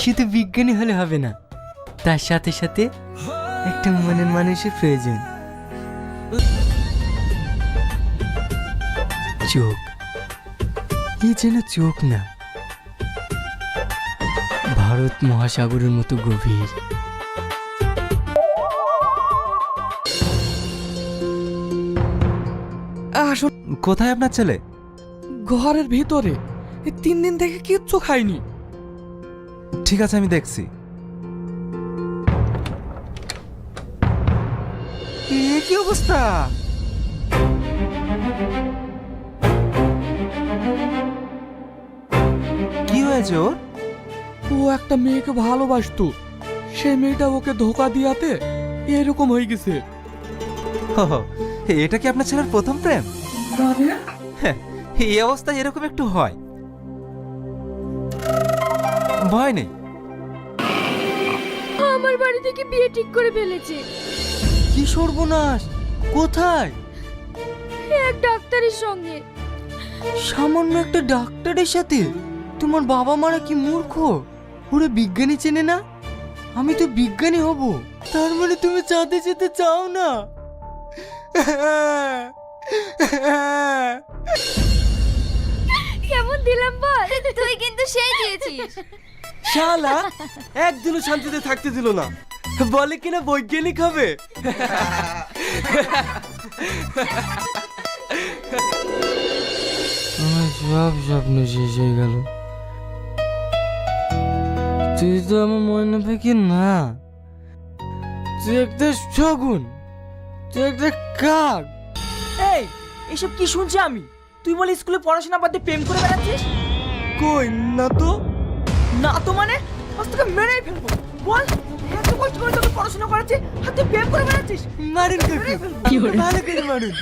শুধু বিজ্ঞানী হলে হবে না, তার সাথে সাথে একটা মনের মানুষের প্রয়োজন। চোখ, এ যেন চোখ না, ভারত মহাসাগরের মতো গভীর। আসুন। কোথায় আপনার ছেলে? ঘরের ভিতরে 3 দিন থেকে কিচ্ছু খাইনি। ঠিক আছে, আমি দেখছি। কি অবস্থা? কি হয়েছে ওর? ও একটা মেয়েকে ভালোবাসতো, সেই মেয়েটা ওকে ধোকা দিয়াতে এরকম হয়ে গেছে। এটা কি আপনার ছেলের প্রথম প্রেম? মানে হ্যাঁ, এই অবস্থায় এরকম একটু হয়। ভয় নেই। আমার বাড়ি থেকে বিয়ে ঠিক করে ফেলেছে। কি সর্বনাশ! কোথায়? এক ডাক্তারের সঙ্গে। সামান্য একটা ডাক্তারের সাথে? তোমার বাবা মারা কি মূর্খ? ওরা বিজ্ঞানী চেনে না? আমি তো বিজ্ঞানী হব। তার মানে তুমি চাঁদে যেতে চাও না? কেমন দিলাম বল? তুই কিন্তু সেই দিয়েছিস। শালা একদিনও শান্তিতে থাকতে দিল না, বলে কিনা বৈজ্ঞানিক হবে। আমার সব স্বপ্ন শেষ হয়ে গেল। তুই তো আমার মনে পাখি না, তুই একটা শগুন, তুই একটা কাক। এই এসব কি শুনছি আমি? তুই বলে স্কুলে পড়াশোনা বাদ দিয়ে প্রেম করে বেড়াচ্ছিস? কই না তো। না তো মানে আজ তোকে মেরেই ফেলবো। বল, এত কষ্ট করে তোকে পড়াশোনা করাচ্ছি আর তুই প্রেম করে বেড়াচ্ছিস? মারুন কাকু, ভালো করে মারুন।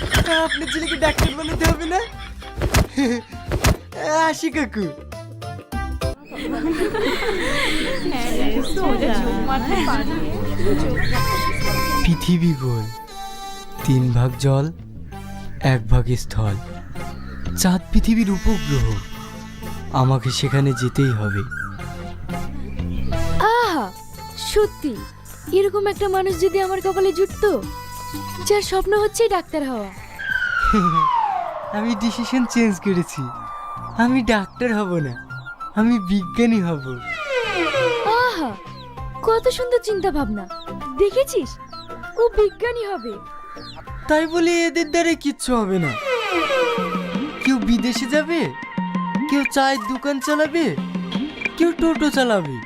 আপনার ছেলেকে ডাক্তার বানাতে হবে না? আসি কাকু। পৃথিবী গোল, 3 ভাগ জল, 1 ভাগ স্থল। চাঁদ পৃথিবীর উপগ্রহ, আমাকে সেখানে যেতেই হবে। আহা, সত্যি এরকম একটা মানুষ যদি আমার কপালে জুটতো, যার স্বপ্ন হচ্ছে ডাক্তার হওয়া। আমি ডিসিশন চেঞ্জ করেছি। আমি ডাক্তার হব না, আমি বিজ্ঞানী হব। আহা, কত সুন্দর চিন্তা ভাবনা। দেখেছিস, ও বিজ্ঞানী হবে। তাই বলে এদের দ্বারা কিচ্ছু হবে না। কেউ বিদেশে যাবে, কেউ চায়ের দোকান চালাবে, কেউ টোটো চালাবে,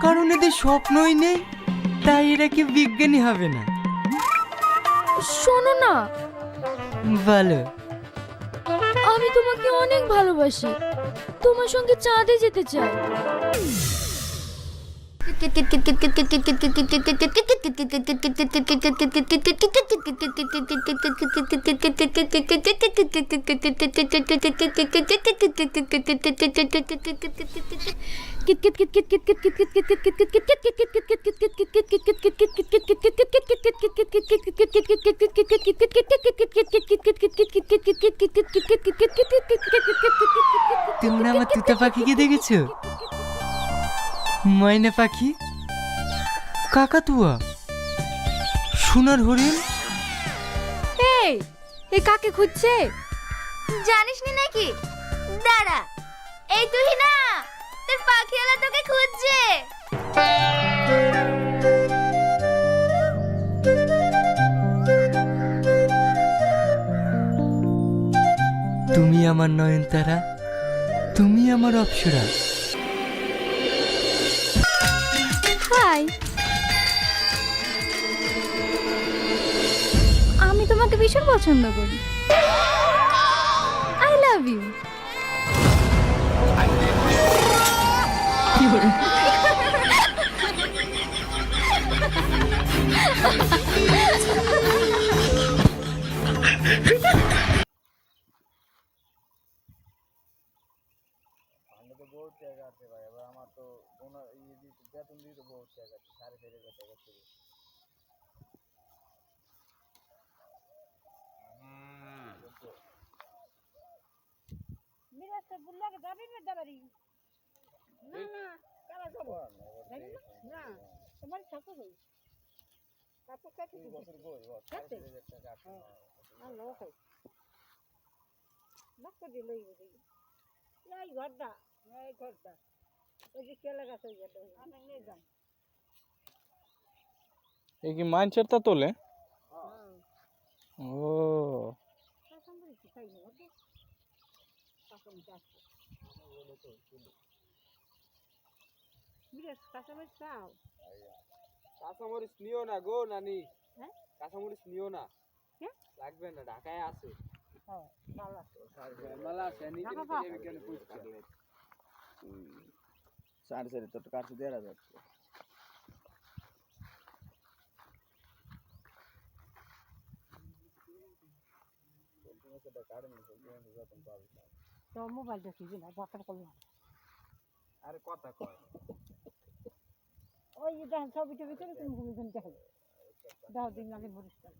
কারণ এদের স্বপ্নই নেই, তাই এরা কেউ বিজ্ঞানী হবে না। শোনো না, বলো। আমি তোমাকে অনেক ভালোবাসি, তোমার সঙ্গে চাঁদে যেতে চাই। তোমরা আমার তুতা পাখিকে দেখেছো? ময়না পাখি, কাকাতুয়া, সোনার হরিণ। এই কাকে খুঁজছে? জানিস নি নাকি? দাঁড়া, এই তুই না, তোর পাখিওয়ালা তোকে খুঁজছে। তুমি আমার নয়নতারা, তুমি আমার অপ্সরা। হাই, আমি তোমাকে ভীষণ পছন্দ করি। I love you. মিরাজটা বুল্লাকে যাবি না দাবারি? না না কারা যাব? না তোমার সাথে হই তারপর কাছে কাছে আর লোক বাক্য দিল এই ঘরটা ওই যে কেলা গাছ ওই ঘরটা আমি নিয়ে যাম এই কি মাইনসেটটা তোলে ও কাঁচামরিচ খাই না ঘরটা কাঁচামরিচ আসছে বিরাট কাঁচামরিচ খাও কাঁচামরিচ নিও না গো নানি, হ্যাঁ কাঁচামরিচ নিও না, কে লাগবে না, ঢাকায় আছে। হ্যাঁ ভালো আছে মেলা আছে, নিতে ঢাকা নিতে আমি কেন পুষছি? সাড়ে সাড়ে তো কাছে দেড় যাচ্ছে তো মোবাইল দেখি না দরকার করলাম আরে কথা কয় ওই যে দেখেন ছবি টবি করে তুমি দেখেন দাও দিন আগে পরিষ্কার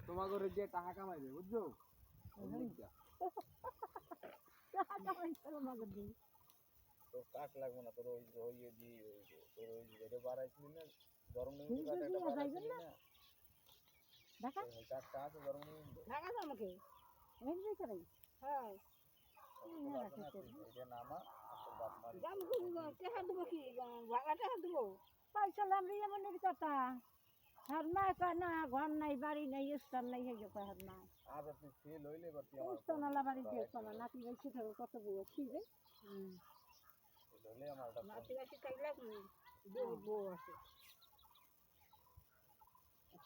তোমার ঘরে যে টাকা কামাইবে বুঝছো? তো কাঠ লাগবে না তোর ওই ওই যে তোর ওই যেটা বাড়াইছিলি না গরম নেই কাঠটা বাড়াইছিলি না দেখা ওই কাঠটা আছে গরম নেই দেখা যাও আমাকে আমি দিই করে হ্যাঁ এটা নামা তোর বাপ মা দাম টাকা দেবো কি ভাড়া টাকা দেবো পয়সা লামরি এমন কথা হার না না ঘর নাই বাড়ি নাই স্থান নাই হয়ে যাবে হার না আজ তুই ফেল হইলে এবার তুই আমার স্থানালা বাড়ি দিয়ে চলা নাতি বলছি থাকো কত বউ কি রে হইলে আমার নাতি বাসি থাকলে বউ আছে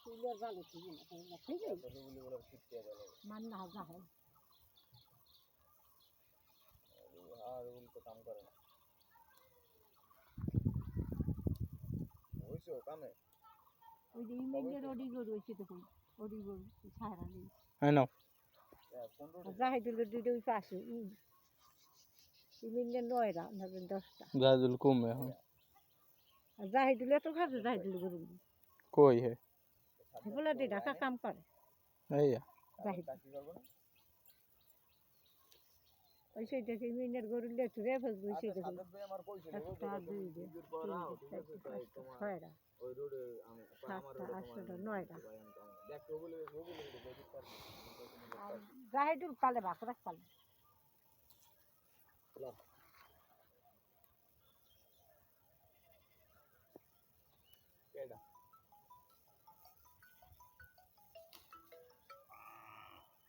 ফুলের ভালো ঠিক না ঠিক আছে বলি বলে শিখতে গেল মান না যা হয় আর ওগুলো তো কাম করে না হইছো কামে ওই যে ইমেজের ওডি গরু হয়েছে দেখুন ওডি গরু ছাড়া নেই হ্যাঁ নাও কোন রোড জাহিদুল দুটো ওই পাশে ইমেজের নয়রা ধরেন 10টা জাহাজুল কমবে এখন আর জাহিদুল এত খাচ্ছে জাহিদুল গরু কই হে বলে দি ঢাকা কাম করে এই জাহিদ চাকরি করবো না ওই সেই দেখে ইমেজের গরু লেচু রে ফেসবু সেই দেখুন সাদত ভাই আমার কইছিল একটা দুই দে ছয়রা ওই রোডে আমি আমার 7টা 8টা 9টা দেখ ওগুলো আর জাহিদুল পালে বাকরা পালে কেডা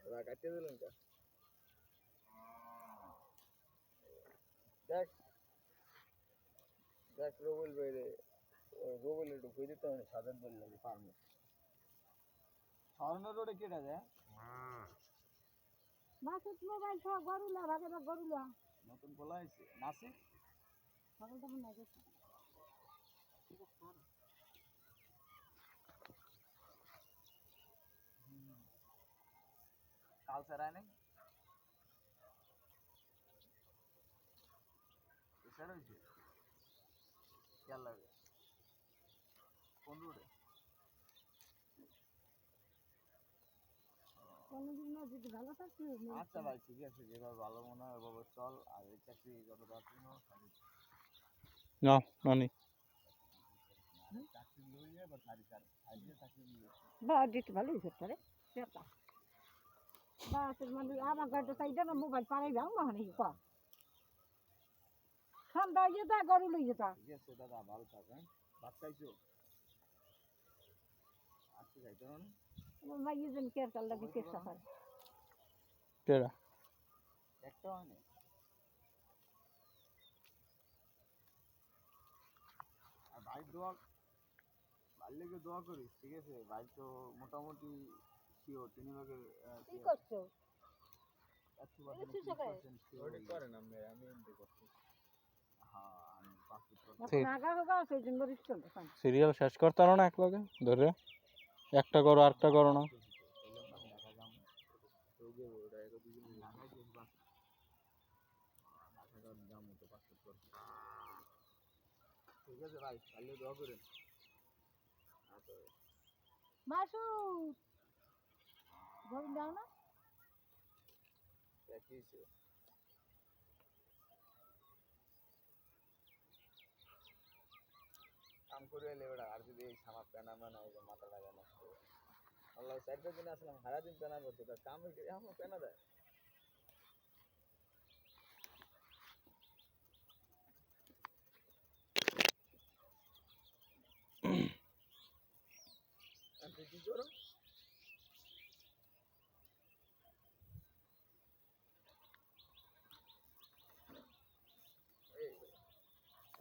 ওরা কাটতে দিলেন কা দেখ দেখ রবুল ভাই রে রবুল একটু ঘুরে দিতে হবে সাদত বললাম ফার্মে স্বর্ণ রোডে কেটা যায়? মাসুদ মোবাইল সহ গরুলা ভাগে বা গরুলা নতুন খোলা হয়েছে নাসিক। ছাগলটা মনে হয় গেছে। কাল সারায় নাই এসে রয়েছে খেয়াল লাগে কোন রোডে? কোনোদিন না যদি ভালো থাকতে আচ্ছা ভাই ঠিক আছে, যেভাবে ভালো মনে হয় ওভাবে চল। আর এই চাকরি যত তাড়াতাড়ি নাও নানি চাকরি লই যায় বা সারি সারি চাকরি নিয়ে বা দিতে ভালোই করতে রে সেটা বা তোর মানে আমার গাড়িটা চাইটা না মোবাইল পাড়াই যাও না নাকি কর সন্ধ্যা হয়ে যেতা গরু লই যেতা ঠিক আছে দাদা, ভালো থাক। হ্যাঁ, ভাত খাইছো? আজকে খাইতে হবে না? আমার ভাই যেন কেয়ার কাল লাগে চেষ্টা করে কেডা একটা হয় না। আর ভাই দোয়া, ভাই লেগে দোয়া করিস, ঠিক আছে? ভাই তো মোটামুটি শিওর তিনি ভাগের কি করছো করেন আপনি আমি এমনি করছি হ্যাঁ, আমি পাসপোর্ট এখন আগা হোগা সেই দিন বরিশ চলতে সিরিয়াল শেষ করতে পারো না এক লগে ধরে একটা করো আরেকটা করো না ঠিক আছে ভাই, তাহলে দোয়া করেন। মাসু গোবিন্দ দাও না করে এলে ওটা আর যদি এই সামা পেনা মেনা এই যে মাথা লাগা নষ্ট আল্লাহ 4-5 দিন আসলাম সারাদিন পেনা করতে তার কাম আমার পেনা দেয় তুই কি করো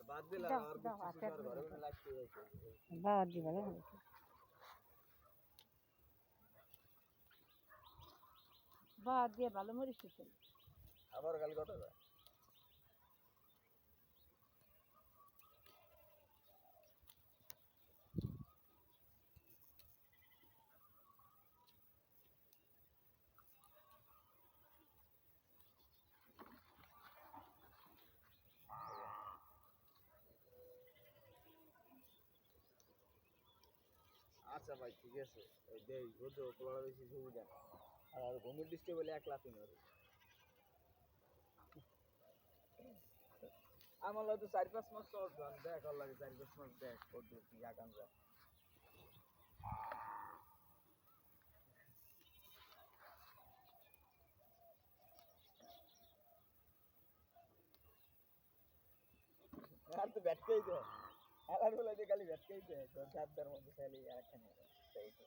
বাদ দিলাম আর কিছু ঘরে ঘরে লাগতে হয়েছে বাদ দিবা বাদ দিয়ে ভালো মরিস আবার কাল কথা যায় আচ্ছা ভাই ঠিক আছে ওই দেই বুঝো পোলার বেশি সুবিধা আর ঘুমের দৃষ্টি বলে 1 লাখ নিয়ে আমার হয়তো 4-5 মাস চল দেখ আর লাগে 4-5 মাস দেখ কত কি আকাঙ্ক্ষা আর তো ব্যাটকেই দে আর বলে যে খালি ব্যাটকেই দে তোর চারটার মধ্যে খালি একখানে সেই তো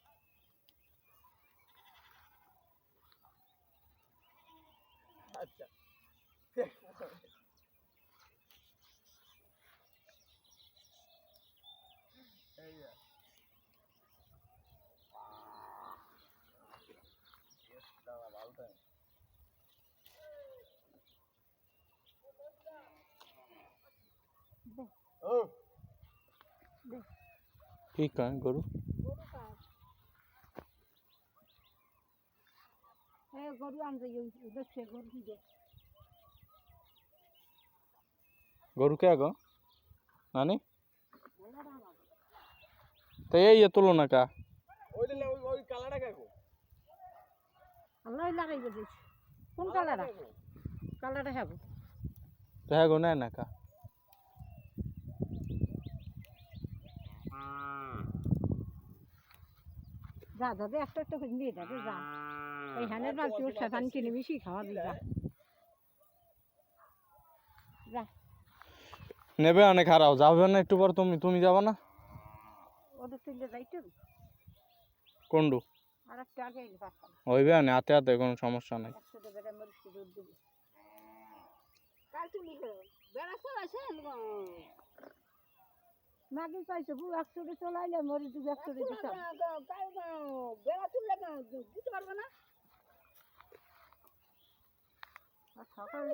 আচ্ছা এই যা ইয়েস দাও ভালো টাইম ও ঠিক আছে গরু গরু আনতে দেখছে গরু কি দে গরু কে গো নানি তো এই তুলো না কা ওই দিলে ওই কালারটা কাকু আল্লাহ লাগাই দিস কোন কালারটা কালারটা হ্যাঁ তো হ্যাঁ গো না কা যা দাদা একটা একটা করে নিয়ে যাবে যা এই হানের বালতি ওর সাধারণ কিনে মিশিয়ে খাওয়া দিই যা যা নেবে অনেক হারাও যাবে না একটু পর তুমি যাবে না ওদের তুলে যাইতে কোনডু আর একটা আগে এলে পারতাম হইবে না হাতে হাতে কোনো সমস্যা নাই 100 টাকা মরিচ দুধ দিবি কাল তুমি বেড়া চলাইছেন মাগি পাইছে বউ 100 টাকা চলাইলে মরিচ দুধ 100 টাকা দিতাম বেড়া তুললে দিতে পারবে না সকালে